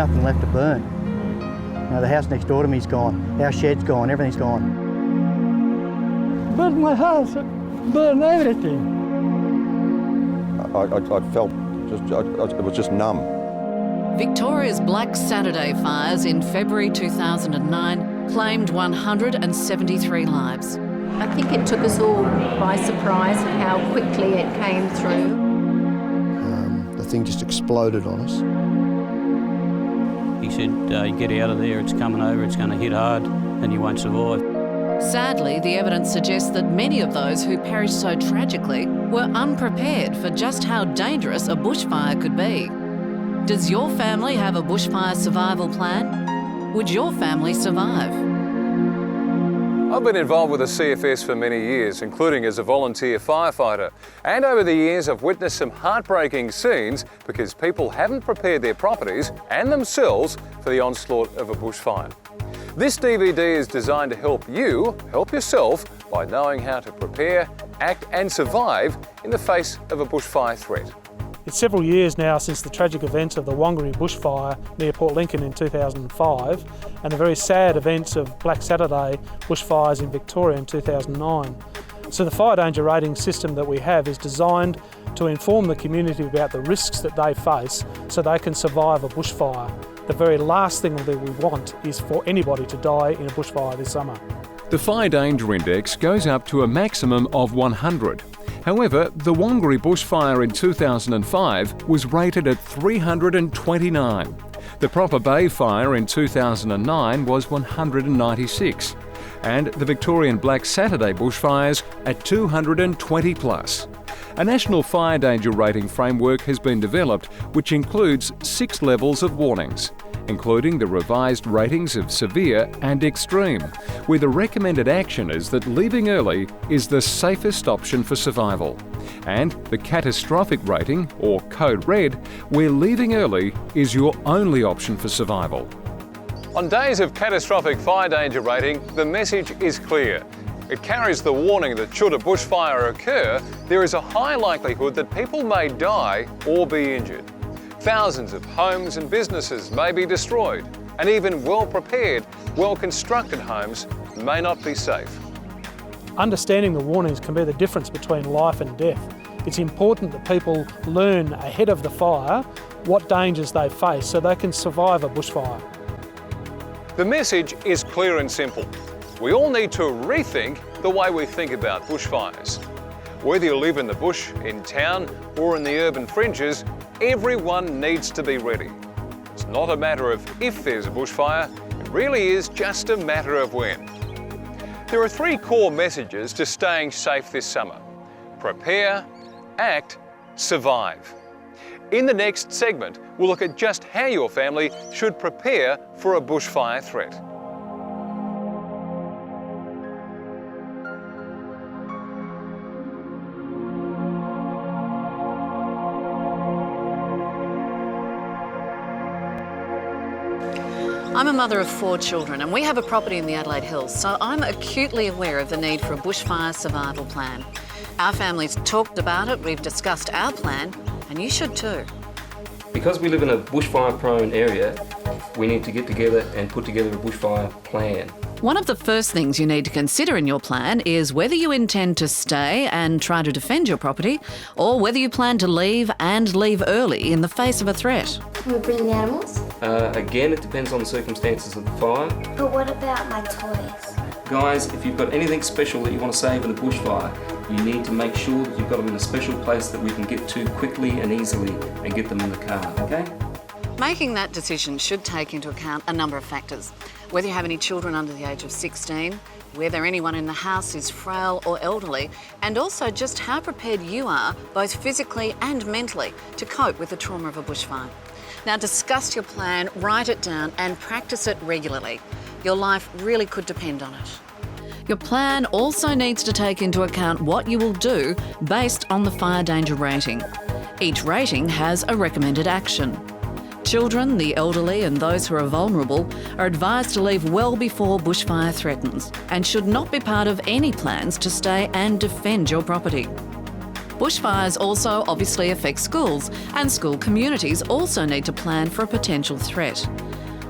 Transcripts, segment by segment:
nothing left to burn. You know, the house next door to me's gone, our shed's gone, everything's gone. Burned my house, burned everything. I felt it was just numb. Victoria's Black Saturday fires in February 2009 claimed 173 lives. I think it took us all by surprise how quickly it came through. The thing just exploded on us. He said, get out of there, it's coming over, it's going to hit hard and you won't survive. Sadly, the evidence suggests that many of those who perished so tragically were unprepared for just how dangerous a bushfire could be. Does your family have a bushfire survival plan? Would your family survive? I've been involved with the CFS for many years, including as a volunteer firefighter. And over the years, I've witnessed some heartbreaking scenes because people haven't prepared their properties and themselves for the onslaught of a bushfire. This DVD is designed to help you help yourself by knowing how to prepare, act and survive in the face of a bushfire threat. It's several years now since the tragic events of the Wangari bushfire near Port Lincoln in 2005 and the very sad events of Black Saturday bushfires in Victoria in 2009. So the fire danger rating system that we have is designed to inform the community about the risks that they face so they can survive a bushfire. The very last thing that we want is for anybody to die in a bushfire this summer. The Fire Danger Index goes up to a maximum of 100. However, the Wangari bushfire in 2005 was rated at 329. The Proper Bay fire in 2009 was 196. And the Victorian Black Saturday bushfires at 220 plus. A national fire danger rating framework has been developed which includes 6 levels of warnings, including the revised ratings of severe and extreme, where the recommended action is that leaving early is the safest option for survival, and the catastrophic rating, or Code Red, where leaving early is your only option for survival. On days of catastrophic fire danger rating, the message is clear. It carries the warning that should a bushfire occur, there is a high likelihood that people may die or be injured. Thousands of homes and businesses may be destroyed, and even well-prepared, well-constructed homes may not be safe. Understanding the warnings can be the difference between life and death. It's important that people learn ahead of the fire what dangers they face so they can survive a bushfire. The message is clear and simple. We all need to rethink the way we think about bushfires. Whether you live in the bush, in town, or in the urban fringes, everyone needs to be ready. It's not a matter of if there's a bushfire, it really is just a matter of when. There are 3 core messages to staying safe this summer: prepare, act, survive. In the next segment, we'll look at just how your family should prepare for a bushfire threat. I'm a mother of 4 children and we have a property in the Adelaide Hills, so I'm acutely aware of the need for a bushfire survival plan. Our family's talked about it, we've discussed our plan, and you should too. Because we live in a bushfire-prone area, we need to get together and put together a bushfire plan. One of the first things you need to consider in your plan is whether you intend to stay and try to defend your property, or whether you plan to leave and leave early in the face of a threat. Can we bring the animals? Again, it depends on the circumstances of the fire. But what about my toys? Guys, if you've got anything special that you want to save in a bushfire, you need to make sure that you've got them in a special place that we can get to quickly and easily and get them in the car, okay? Making that decision should take into account a number of factors. Whether you have any children under the age of 16, whether anyone in the house is frail or elderly, and also just how prepared you are, both physically and mentally, to cope with the trauma of a bushfire. Now discuss your plan, write it down and practice it regularly. Your life really could depend on it. Your plan also needs to take into account what you will do based on the fire danger rating. Each rating has a recommended action. Children, the elderly and those who are vulnerable are advised to leave well before bushfire threatens and should not be part of any plans to stay and defend your property. Bushfires also obviously affect schools, and school communities also need to plan for a potential threat.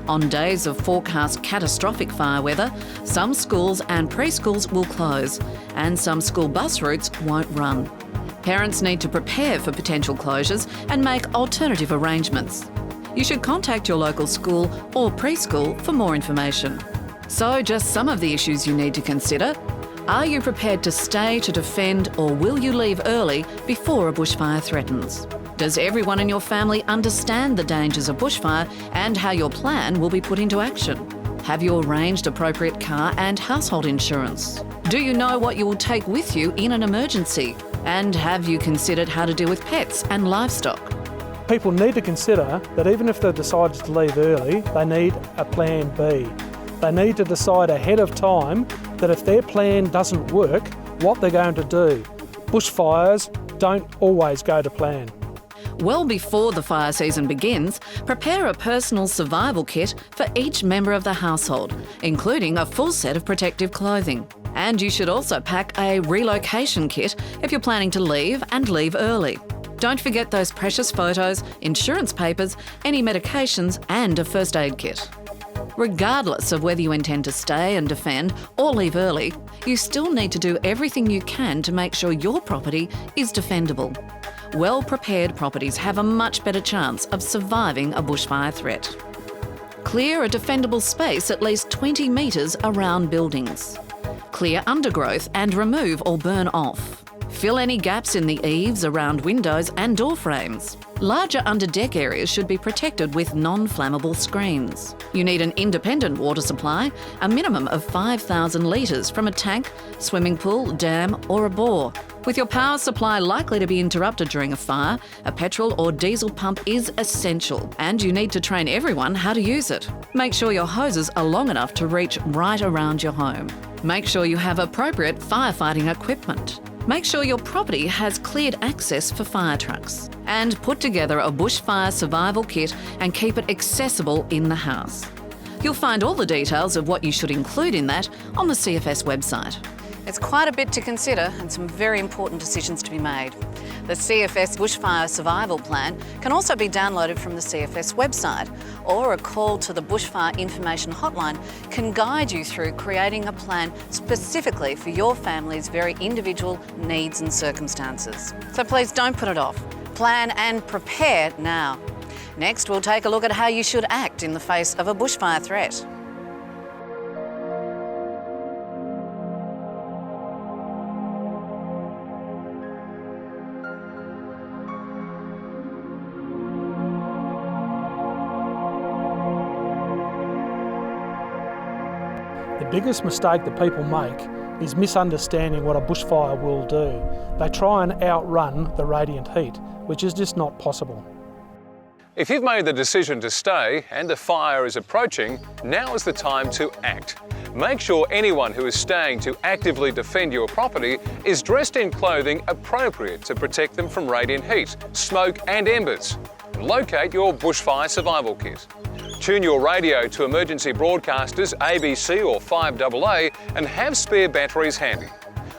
On days of forecast catastrophic fire weather, some schools and preschools will close, and some school bus routes won't run. Parents need to prepare for potential closures and make alternative arrangements. You should contact your local school or preschool for more information. So, just some of the issues you need to consider. Are you prepared to stay to defend, or will you leave early before a bushfire threatens? Does everyone in your family understand the dangers of bushfire and how your plan will be put into action? Have you arranged appropriate car and household insurance? Do you know what you will take with you in an emergency? And have you considered how to deal with pets and livestock? People need to consider that even if they've decided to leave early, they need a plan B. They need to decide ahead of time that if their plan doesn't work, what they're going to do. Bushfires don't always go to plan. Well before the fire season begins, prepare a personal survival kit for each member of the household, including a full set of protective clothing. And you should also pack a relocation kit if you're planning to leave and leave early. Don't forget those precious photos, insurance papers, any medications and a first aid kit. Regardless of whether you intend to stay and defend or leave early, you still need to do everything you can to make sure your property is defendable. Well-prepared properties have a much better chance of surviving a bushfire threat. Clear a defendable space at least 20 metres around buildings. Clear undergrowth and remove or burn off. Fill any gaps in the eaves around windows and door frames. Larger underdeck areas should be protected with non-flammable screens. You need an independent water supply, a minimum of 5,000 litres from a tank, swimming pool, dam or a bore. With your power supply likely to be interrupted during a fire, a petrol or diesel pump is essential, and you need to train everyone how to use it. Make sure your hoses are long enough to reach right around your home. Make sure you have appropriate firefighting equipment. Make sure your property has cleared access for fire trucks. And put together a bushfire survival kit and keep it accessible in the house. You'll find all the details of what you should include in that on the CFS website. It's quite a bit to consider and some very important decisions to be made. The CFS Bushfire Survival Plan can also be downloaded from the CFS website, or a call to the Bushfire Information Hotline can guide you through creating a plan specifically for your family's very individual needs and circumstances. So please don't put it off. Plan and prepare now. Next, we'll take a look at how you should act in the face of a bushfire threat. The biggest mistake that people make is misunderstanding what a bushfire will do. They try and outrun the radiant heat, which is just not possible. If you've made the decision to stay and the fire is approaching, now is the time to act. Make sure anyone who is staying to actively defend your property is dressed in clothing appropriate to protect them from radiant heat, smoke and embers. Locate your bushfire survival kit. Tune your radio to emergency broadcasters ABC or 5AA and have spare batteries handy.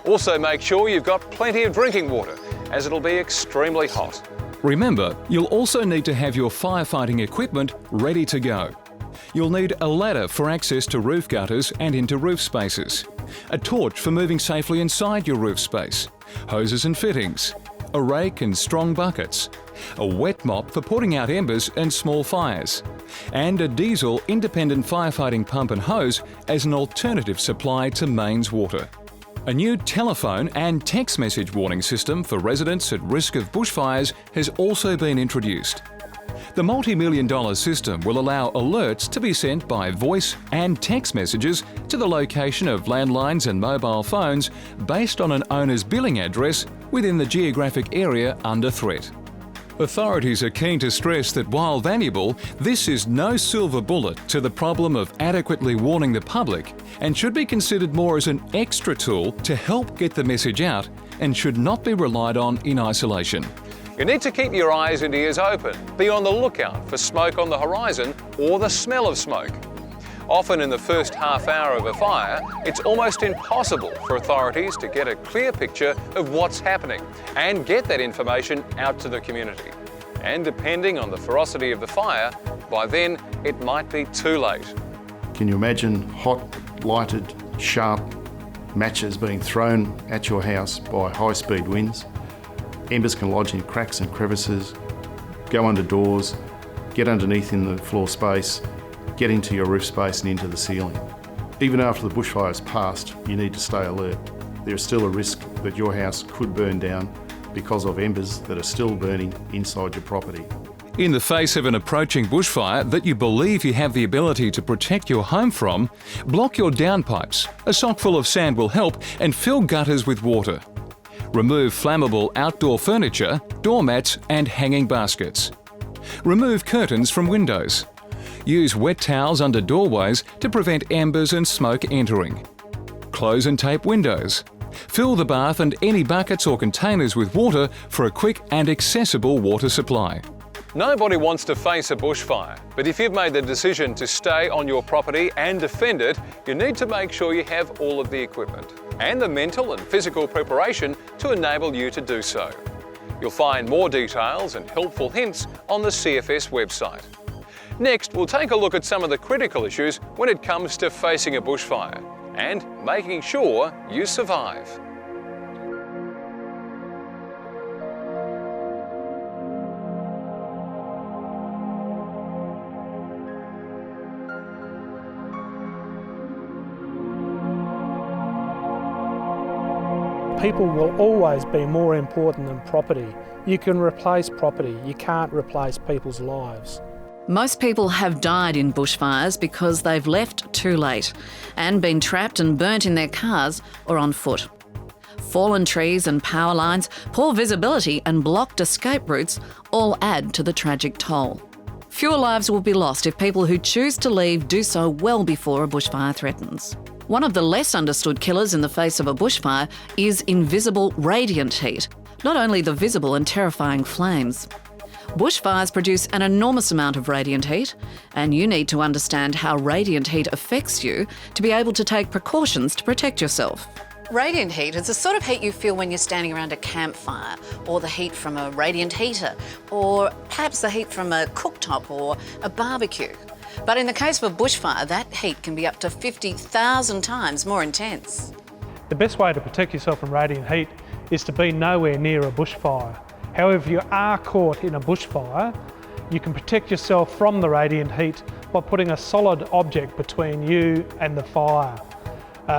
Also make sure you've got plenty of drinking water, as it'll be extremely hot. Remember, you'll also need to have your firefighting equipment ready to go. You'll need a ladder for access to roof gutters and into roof spaces, a torch for moving safely inside your roof space, hoses and fittings, a rake and strong buckets, a wet mop for putting out embers and small fires, and a diesel independent firefighting pump and hose as an alternative supply to mains water. A new telephone and text message warning system for residents at risk of bushfires has also been introduced. The multi-million-dollar system will allow alerts to be sent by voice and text messages to the location of landlines and mobile phones based on an owner's billing address within the geographic area under threat. Authorities are keen to stress that while valuable, this is no silver bullet to the problem of adequately warning the public and should be considered more as an extra tool to help get the message out and should not be relied on in isolation. You need to keep your eyes and ears open. Be on the lookout for smoke on the horizon or the smell of smoke. Often in the first half hour of a fire, it's almost impossible for authorities to get a clear picture of what's happening and get that information out to the community. And depending on the ferocity of the fire, by then it might be too late. Can you imagine hot, lighted, sharp matches being thrown at your house by high-speed winds? Embers can lodge in cracks and crevices, go under doors, get underneath in the floor space, get into your roof space and into the ceiling. Even after the bushfire's passed, you need to stay alert. There is still a risk that your house could burn down because of embers that are still burning inside your property. In the face of an approaching bushfire that you believe you have the ability to protect your home from, block your downpipes. A sock full of sand will help, and fill gutters with water. Remove flammable outdoor furniture, doormats and hanging baskets. Remove curtains from windows. Use wet towels under doorways to prevent embers and smoke entering. Close and tape windows. Fill the bath and any buckets or containers with water for a quick and accessible water supply. Nobody wants to face a bushfire, but if you've made the decision to stay on your property and defend it, you need to make sure you have all of the equipment and the mental and physical preparation to enable you to do so. You'll find more details and helpful hints on the CFS website. Next, we'll take a look at some of the critical issues when it comes to facing a bushfire and making sure you survive. People will always be more important than property. You can replace property, you can't replace people's lives. Most people have died in bushfires because they've left too late and been trapped and burnt in their cars or on foot. Fallen trees and power lines, poor visibility and blocked escape routes all add to the tragic toll. Fewer lives will be lost if people who choose to leave do so well before a bushfire threatens. One of the less understood killers in the face of a bushfire is invisible radiant heat, not only the visible and terrifying flames. Bushfires produce an enormous amount of radiant heat, and you need to understand how radiant heat affects you to be able to take precautions to protect yourself. Radiant heat is the sort of heat you feel when you're standing around a campfire, or the heat from a radiant heater, or perhaps the heat from a cooktop or a barbecue. But in the case of a bushfire, that heat can be up to 50,000 times more intense. The best way to protect yourself from radiant heat is to be nowhere near a bushfire. However, if you are caught in a bushfire, you can protect yourself from the radiant heat by putting a solid object between you and the fire.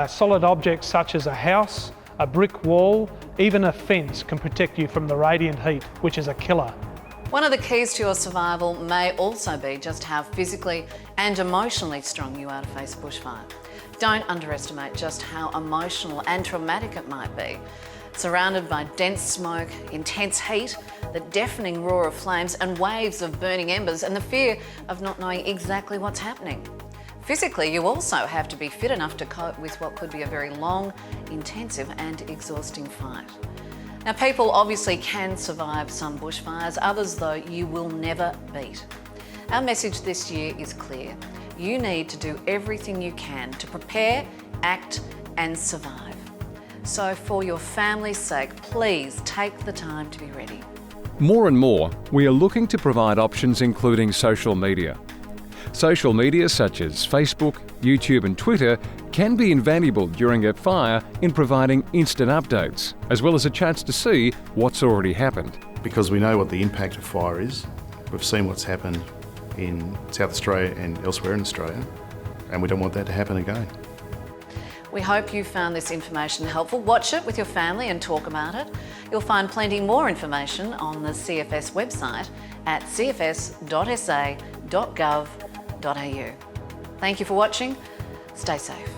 Solid objects such as a house, a brick wall, even a fence can protect you from the radiant heat, which is a killer. One of the keys to your survival may also be just how physically and emotionally strong you are to face a bushfire. Don't underestimate just how emotional and traumatic it might be. Surrounded by dense smoke, intense heat, the deafening roar of flames and waves of burning embers, and the fear of not knowing exactly what's happening. Physically, you also have to be fit enough to cope with what could be a very long, intensive and exhausting fight. Now, people obviously can survive some bushfires, others though you will never beat. Our message this year is clear. You need to do everything you can to prepare, act and survive. So for your family's sake, please take the time to be ready. More and more, we are looking to provide options including social media. Social media such as Facebook, YouTube and Twitter can be invaluable during a fire in providing instant updates, as well as a chance to see what's already happened. Because we know what the impact of fire is, we've seen what's happened in South Australia and elsewhere in Australia, and we don't want that to happen again. We hope you found this information helpful. Watch it with your family and talk about it. You'll find plenty more information on the CFS website at cfs.sa.gov.au. Thank you for watching. Stay safe.